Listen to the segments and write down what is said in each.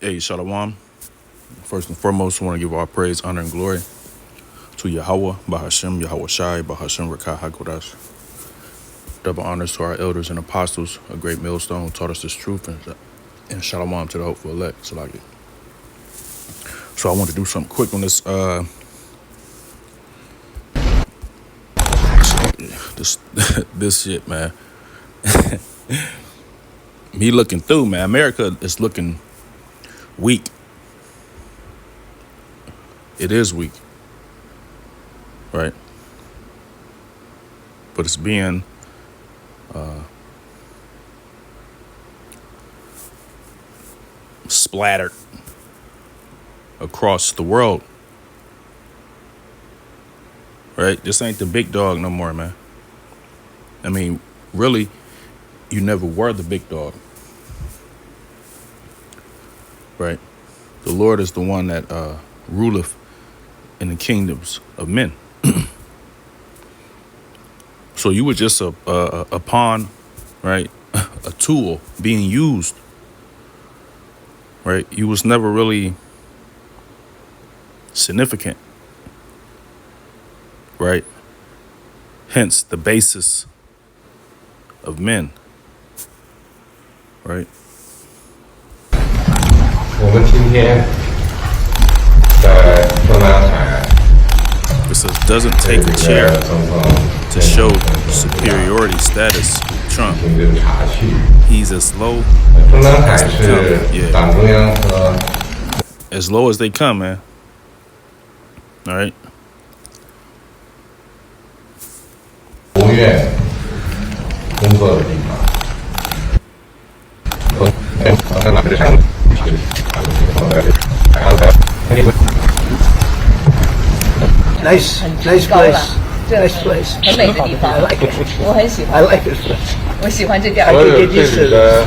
Hey, Shalom. First and foremost, I want to give all praise, honor, and glory to Yahweh, Bahashem, Yahweh Shai, Bahashem, Rakah HaKodash. Double honors to our elders and apostles, a great millstone who taught us this truth, and Shalom to the hopeful elect. Salaki. So I want to do something quick on this, this, this shit, man. Me looking through, man. America is looking weak. It is weak, right? But it's being splattered across the world, right? This ain't the big dog no more, man. I mean, really, you never were the big dog, right? The Lord is the one that ruleth in the kingdoms of men. So you were just a pawn, right? A tool being used, right? You was never really significant, right? Hence the basis of men, right? 我们今天在中南海 It says doesn't take a chair to show superiority status. Trump, 进行查叙。 he's as low 中南海 as they 是 come. Yeah, 党中央和 as low as they come, man. All right. 国务院工作的地方。Nice 很 place. 高了，这 Nice place. 很美的地方 I like it. 我很喜 I 欢， like this place. 我喜欢这地儿。所有这里的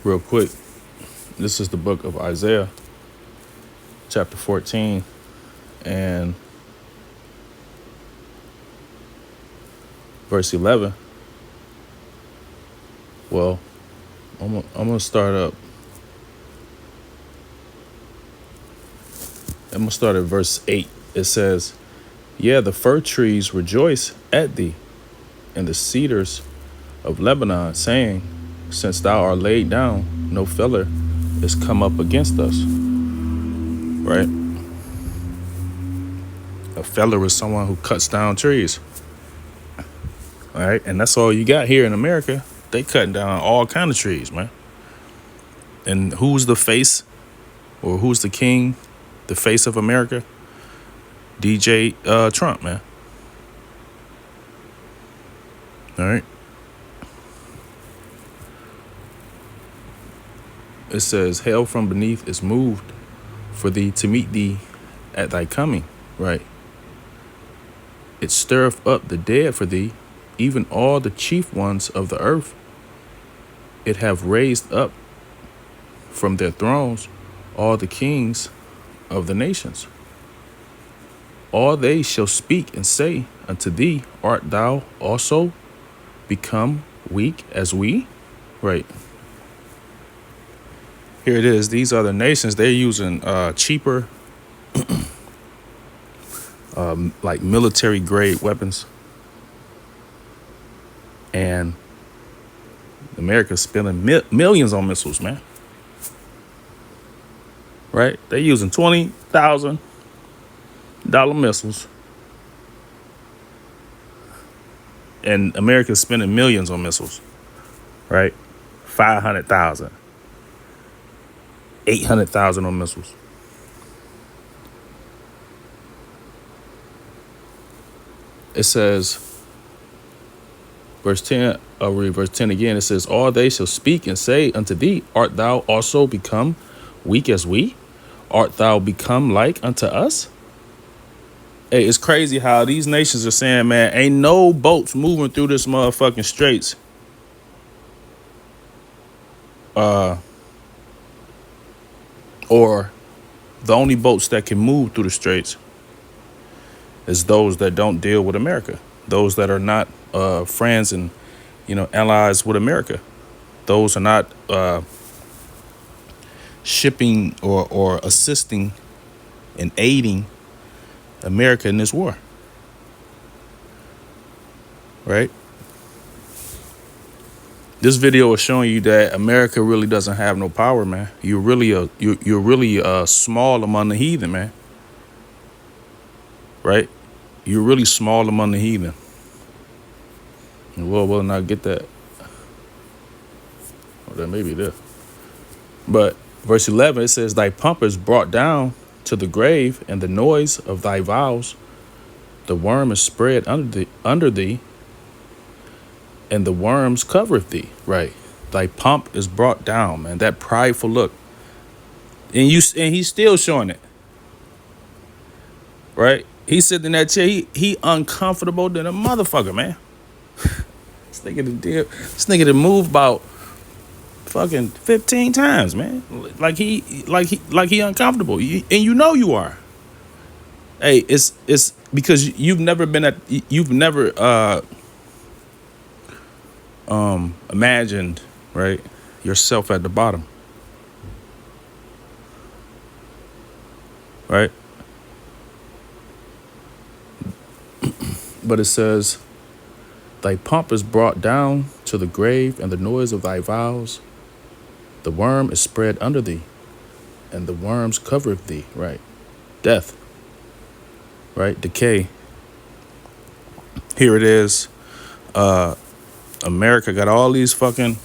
Real quick, this is the book of Isaiah, chapter 14, and verse 11. Well, I'm gonna start up. I'm gonna start at verse 8. It says, "Yeah, the fir trees rejoice at thee, and the cedars of Lebanon, saying, since thou art laid down, no feller is come up against us." Right? A feller is someone who cuts down trees. All right, and that's all you got here in America. They cutting down all kind of trees, man. And who's the face, or who's the king, the face of America? DJ Trump, man. All right. It says, hell from beneath is moved for thee to meet thee at thy coming, right? It stirreth up the dead for thee, even all the chief ones of the earth. It have raised up from their thrones all the kings of the nations. All they shall speak and say unto thee, art thou also become weak as we? Right. Here it is. These other nations, they're using cheaper, like military grade weapons. And America's spending millions on missiles, man. Right? They're using $20,000 missiles. And America's spending millions on missiles. Right? 500,000. 800,000 on missiles. It says, verse 10, I'll read verse 10 again. It says, all they shall speak and say unto thee, art thou also become weak as we? Art thou become like unto us? Hey, it's crazy how these nations are saying, man, ain't no boats moving through this motherfucking straits. Or the only boats that can move through the straits is those that don't deal with America, those that are not friends and, allies with America. Those are not shipping or assisting and aiding America in this war. Right? This video is showing you that America really doesn't have no power, man. You're really small among the heathen, man. Right? You're really small among the heathen. And we'll not get that. Well, then maybe there. But verse 11, it says, "Thy pomp is brought down to the grave, and the noise of thy vows, the worm is spread under thee, and the worms covereth thee." Right? Thy pomp is brought down, man. That prideful look, and he's still showing it. Right? He's sitting in that chair. He uncomfortable than a motherfucker, man. This nigga done moved about fucking 15 times, man. Like he uncomfortable. And you know you are. Hey, it's because you've never imagined, right, yourself at the bottom. Right? But it says, "Thy pomp is brought down to the grave, and the noise of thy vows, the worm is spread under thee, and the worms covereth thee." Right? Death. Right? Decay. Here it is. America got all these fucking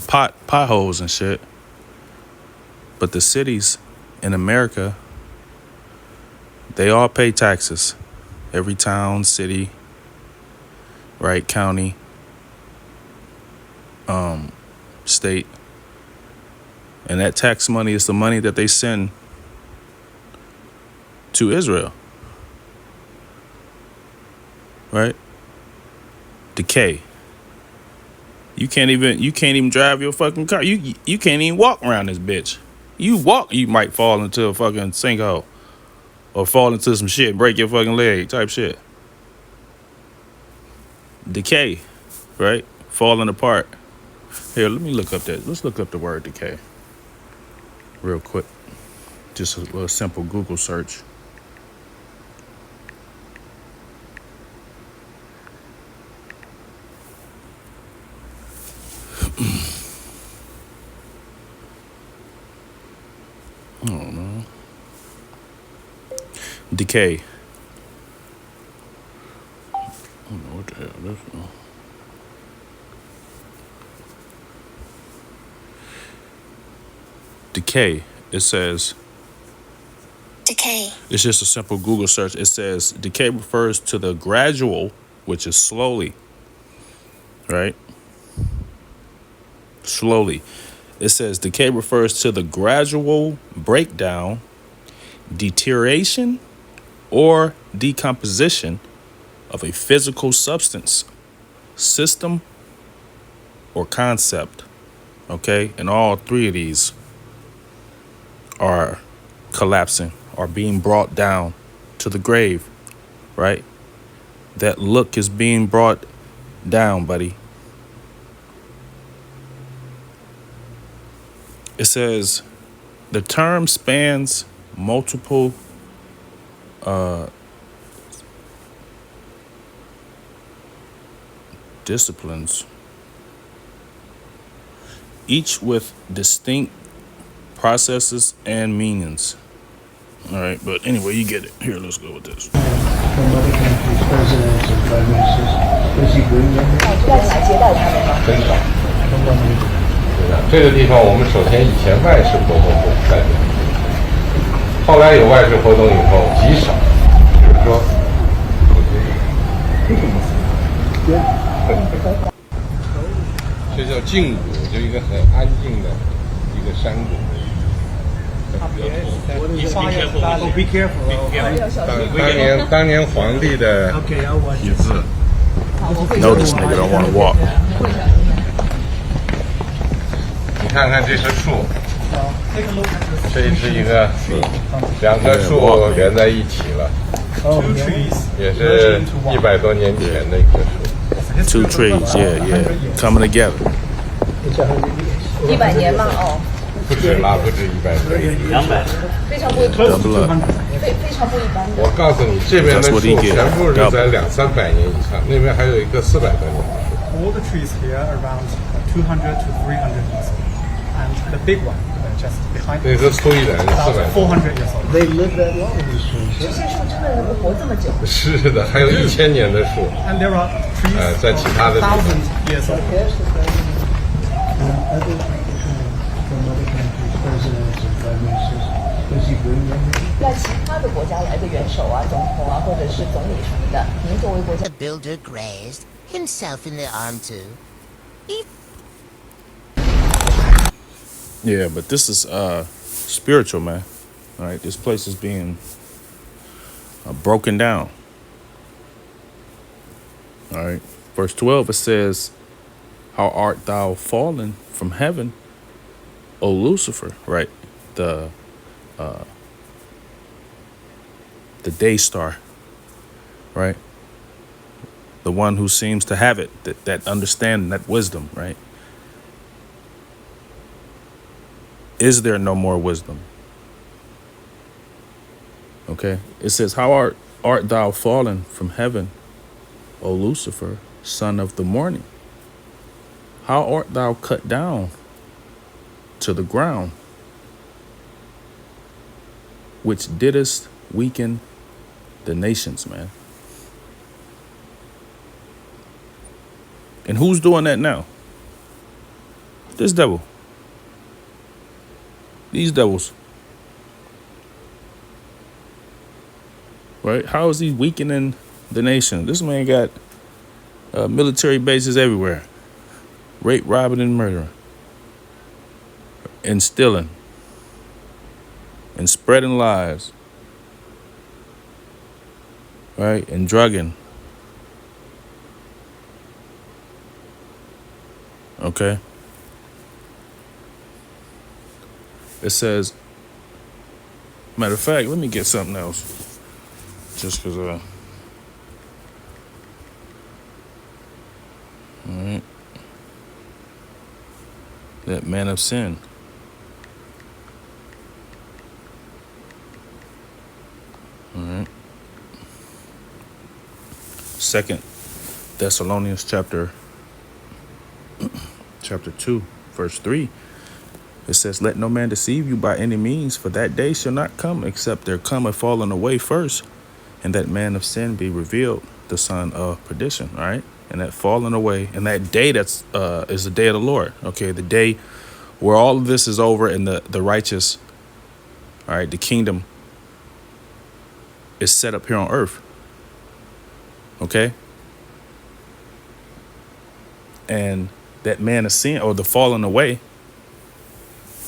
potholes and shit. But the cities in America, they all pay taxes. Every town, city, right, county, state. And that tax money is the money that they send to Israel. Right? Decay. You can't even drive your fucking car. You can't even walk around this bitch. You walk, you might fall into a fucking sinkhole. Or fall into some shit, break your fucking leg type shit. Decay, right? Falling apart. Here, let me look up that. Let's look up the word decay real quick. Just a little simple Google search. I don't know. Decay. I don't know what the hell this is. Decay. It says. Decay. It's just a simple Google search. It says decay refers to the gradual, which is slowly. Right? Slowly. It says decay refers to the gradual breakdown, deterioration, or decomposition of a physical substance, system, or concept. Okay? And all three of these are collapsing, are being brought down to the grave. Right? That look is being brought down, buddy. It says the term spans multiple disciplines, each with distinct processes and meanings. All right, but anyway, you get it. Here, let's go with this. From other countries, presidents and prime ministers, does he bring them? 很少。这个地方我们首先以前外事活动不代表，后来有外事活动以后极少，比如说，这叫静谷，就一个很安静的一个山谷。Oh, be careful. 当年皇帝的椅子。 No, this nigga don't want to walk. 你看看这棵树，这是一个两棵树连在一起了，也是100多年前的一棵树。Two trees, yeah, coming together. 100年吗？哦，不止啦，不止100倍。非常不一 Double up. 非常不一般的。我告诉你，这边的树全部是在200-300年以上，那边还有一个400多年的树。All the trees here are around 200 to 300 years old, and the big one just behind 那棵粗一点是400 400 years old. They live that long, these trees. 这些树真的能够活这么久？是的，还有1000年的树。 And there are trees 在其他的地方 1000 years old. Other from other countries, presidents and prime ministers, does he bring them here? 那其他的国家来的元首啊、总统啊，或者是总理什么的，您作为国家 The builder grazed, himself in the arm too. Yeah, but this is spiritual, man. All right, this place is being broken down. All right, verse 12 it says, "How art thou fallen from heaven, O Lucifer?" Right, the day star. Right, the one who seems to have it, that understanding, that wisdom. Right. Is there no more wisdom? Okay. It says, "How art thou fallen from heaven, O Lucifer, son of the morning? How art thou cut down to the ground, which didst weaken the nations," man. And who's doing that now? This devil. These devils. Right? How is he weakening the nation? This man got military bases everywhere. Rape, robbing, and murdering. And stealing. And spreading lies. Right? And drugging. Okay? It says, matter of fact, let me get something else. Just because, all right. That man of sin. All right. 2 Thessalonians chapter 2, verse 3. It says, "Let no man deceive you by any means, for that day shall not come, except there come a falling away first, and that man of sin be revealed, the son of perdition." All right. And that falling away, and that day is the day of the Lord. Okay. The day where all of this is over and the righteous, all right, the kingdom is set up here on earth. Okay. And that man of sin, or the falling away,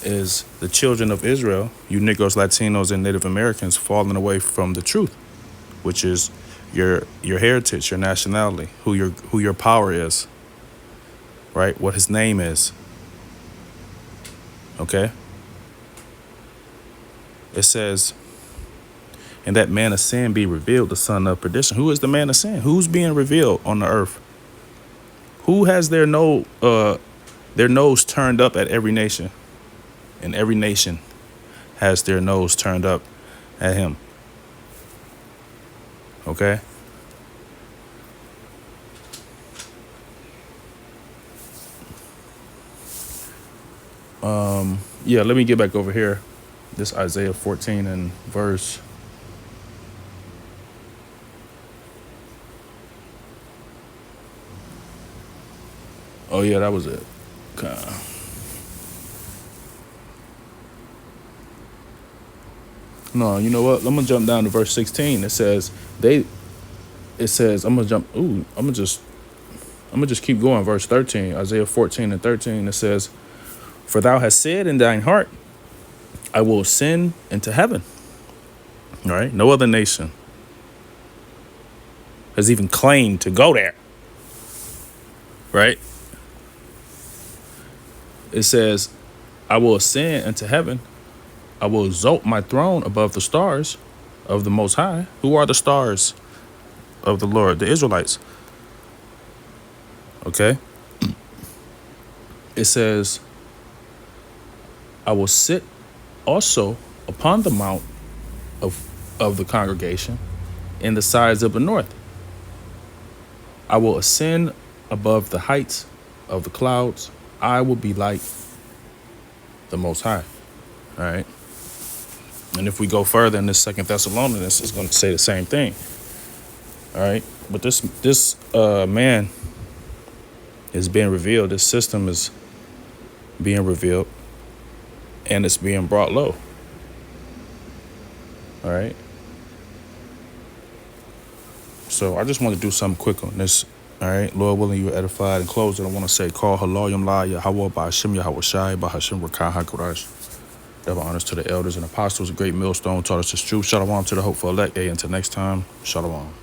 is the children of Israel, you Negroes, Latinos, and Native Americans, falling away from the truth, which is your heritage, your nationality, who your power is, right? What his name is. Okay? It says, "And that man of sin be revealed, the son of perdition." Who is the man of sin? Who's being revealed on the earth? Who has their nose turned up at every nation? And every nation has their nose turned up at him. Okay? Yeah, let me get back over here. This Isaiah 14 and verse. Oh, yeah, that was it. Okay. No, you know what? I'm gonna jump down to verse 16. It says, I'm gonna just keep going. Verse 13, Isaiah 14 and 13. It says, "For thou hast said in thine heart, I will ascend into heaven." All right. No other nation has even claimed to go there. Right. It says, "I will ascend into heaven. I will exalt my throne above the stars of the Most High." Who are the stars of the Lord? The Israelites. Okay. it says, I will sit also upon the mount of the congregation in the sides of the north. I will ascend above the heights of the clouds. I will be like the Most High. All right. And if we go further in this Second Thessalonians, it's going to say the same thing. All right. But this man is being revealed. This system is being revealed, and it's being brought low. All right. So I just want to do something quick on this. All right. Lord willing, you are edified. And closing, I want to say, call halayim la Yahweh ba'ashem Yahweh Shai ba'ashem rakah ha'kurash. Double honors to the elders and apostles. A great millstone taught us this truth. Shalom to the hopeful elect. Until next time, shalom.